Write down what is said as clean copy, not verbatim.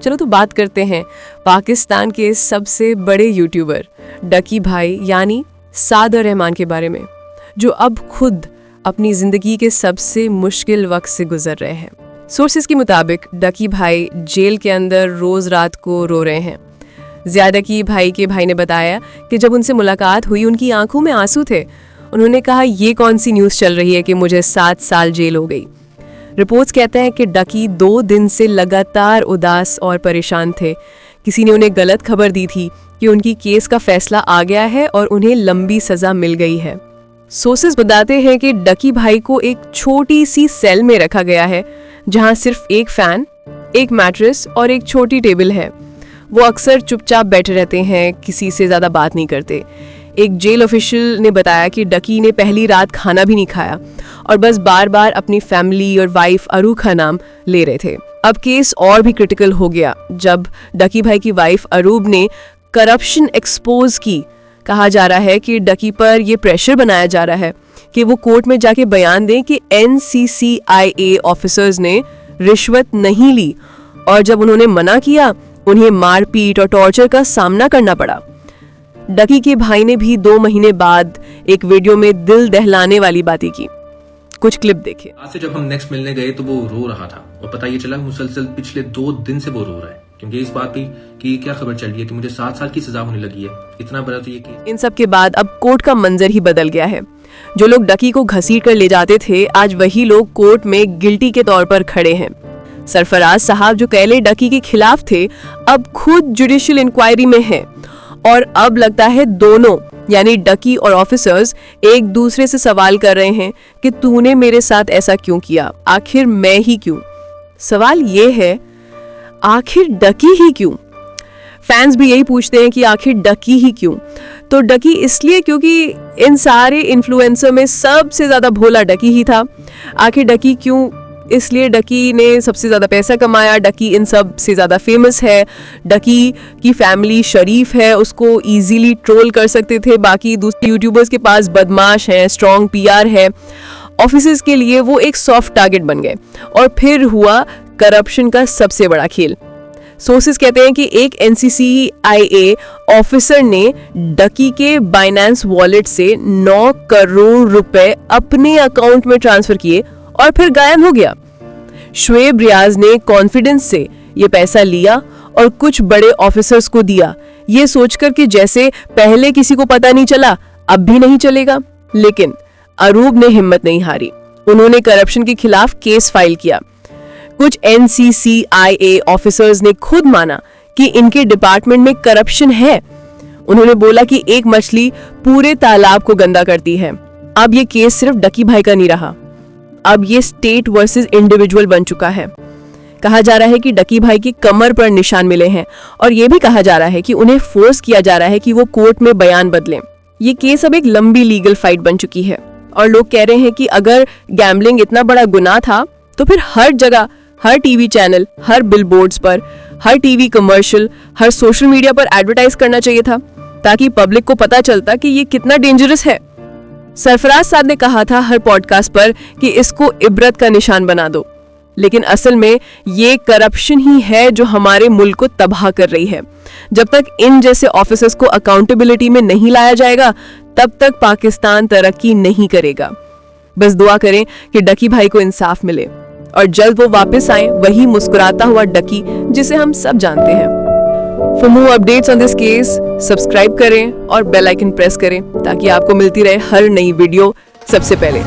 चलो तो बात करते हैं पाकिस्तान के सबसे बड़े यूट्यूबर डकी भाई यानी सादर रहमान के बारे में, जो अब खुद अपनी ज़िंदगी के सबसे मुश्किल वक्त से गुजर रहे हैं। सोर्सेज के मुताबिक डकी भाई जेल के अंदर रोज़ रात को रो रहे हैं। ज़ियादकी भाई के भाई ने बताया कि जब उनसे मुलाकात हुई उनकी आंखों में आंसू थे। उन्होंने कहा, ये कौन सी न्यूज़ चल रही है कि मुझे 7 साल जेल हो गई। रिपोर्ट्स कहते हैं कि डकी 2 दिन से लगातार उदास और परेशान थे। किसी ने उन्हें गलत खबर दी थी कि उनकी केस का फैसला आ गया है और उन्हें लंबी सज़ा मिल गई है। सोर्सेज बताते हैं कि डकी भाई को एक छोटी सी सेल में रखा गया है, जहां सिर्फ एक फैन, एक मैट्रेस और एक छोटी टेबल है। वो अक्सर चुपचाप बैठे रहते हैं, किसी से ज़्यादा बात नहीं करते। एक जेल ऑफिशियल ने बताया कि डकी ने पहली रात खाना भी नहीं खाया और बस बार बार अपनी फैमिली और वाइफ अरू का नाम ले रहे थे। अब केस और भी क्रिटिकल हो गया जब डकी भाई की वाइफ अरूब ने करप्शन एक्सपोज की। कहा जा रहा है कि डकी पर यह प्रेशर बनाया जा रहा है कि वो कोर्ट में जाके बयान दें कि NCCIA ऑफिसर्स ने रिश्वत नहीं ली, और जब उन्होंने मना किया उन्हें मारपीट और टॉर्चर का सामना करना पड़ा। डकी के भाई ने भी 2 महीने बाद एक वीडियो में दिल दहलाने वाली बातें की। कुछ क्लिप देखिए। आज से जब हम नेक्स्ट मिलने गए तो वो रो रहा था और पता ये चला मुसलसल पिछले 2 दिन से वो रो रहा है, क्योंकि इस बात की क्या खबर चल रही है कि मुझे 7 साल की सजा होने लगी है। इतना बड़ा तो ये केस। इन सब के बाद अब कोर्ट का मंजर ही बदल गया है। जो लोग डकी को घसीट कर ले जाते थे, आज वही लोग कोर्ट में गिल्टी के तौर पर खड़े हैं। सरफराज साहब जो पहले डकी के खिलाफ थे, अब खुद जुडिशियल इंक्वायरी में हैं, और अब लगता है दोनों यानी डकी और ऑफिसर्स एक दूसरे से सवाल कर रहे हैं कि तूने मेरे साथ ऐसा क्यों किया, आखिर मैं ही क्यों। सवाल ये है, आखिर डकी ही क्यों। फैंस भी यही पूछते हैं कि आखिर डकी ही क्यों। तो डकी इसलिए क्योंकि इन सारे इन्फ्लुएंसर में सबसे ज्यादा भोला डकी ही था। आखिर डकी क्यों, इसलिए डकी ने सबसे ज़्यादा पैसा कमाया, डकी इन सब से ज़्यादा फेमस है, डकी की फैमिली शरीफ है, उसको इजीली ट्रोल कर सकते थे। बाकी दूसरे यूट्यूबर्स के पास बदमाश हैं, स्ट्रॉन्ग PR है। ऑफिसर्स के लिए वो एक सॉफ्ट टारगेट बन गए और फिर हुआ करप्शन का सबसे बड़ा खेल। सोर्सेज कहते हैं कि एक NCCIA ऑफिसर ने डकी के बाइनेंस वॉलेट से 9 करोड़ रुपए अपने अकाउंट में ट्रांसफर किए और फिर गायब हो गया। शुएब रियाज ने कॉन्फिडेंस से ये पैसा लिया और कुछ बड़े ऑफिसर्स को दिया, ये सोचकर कि जैसे पहले किसी को पता नहीं चला अब भी नहीं चलेगा। लेकिन अरूब ने हिम्मत नहीं हारी। उन्होंने करप्शन के खिलाफ केस फाइल किया। कुछ NCCIA ऑफिसर्स ने खुद माना कि इनके डिपार्टमेंट में करप्शन है। उन्होंने बोला कि एक मछली पूरे तालाब को गंदा करती है। अब ये केस सिर्फ डकी भाई का नहीं रहा, अब ये स्टेट वर्सेस इंडिविजुअल बन चुका है। कहा जा रहा है कि डकी भाई की कमर पर निशान मिले हैं और ये भी कहा जा रहा है कि उन्हें फोर्स किया जा रहा है कि वो कोर्ट में बयान बदलें। ये केस अब एक लंबी लीगल फाइट बन चुकी है और लोग कह रहे हैं कि अगर गैम्बलिंग इतना बड़ा गुनाह था तो फिर हर जगह, हर TV चैनल, हर बिलबोर्ड्स पर, हर TV कमर्शियल, हर सोशल मीडिया पर एडवर्टाइज करना चाहिए था, ताकि पब्लिक को पता चलता कि ये कितना डेंजरस है। सरफराज साहब ने कहा था हर पॉडकास्ट पर कि इसको इबरत का निशान बना दो, लेकिन असल में ये करप्शन ही है जो हमारे मुल्क को तबाह कर रही है। जब तक इन जैसे ऑफिसर्स को अकाउंटेबिलिटी में नहीं लाया जाएगा तब तक पाकिस्तान तरक्की नहीं करेगा। बस दुआ करें कि डकी भाई को इंसाफ मिले और जल्द वो वापस आए, वही मुस्कुराता हुआ डकी जिसे हम सब जानते हैं। For more updates on this case, subscribe करें और बेल आइकन प्रेस करें ताकि आपको मिलती रहे हर नई वीडियो सबसे पहले।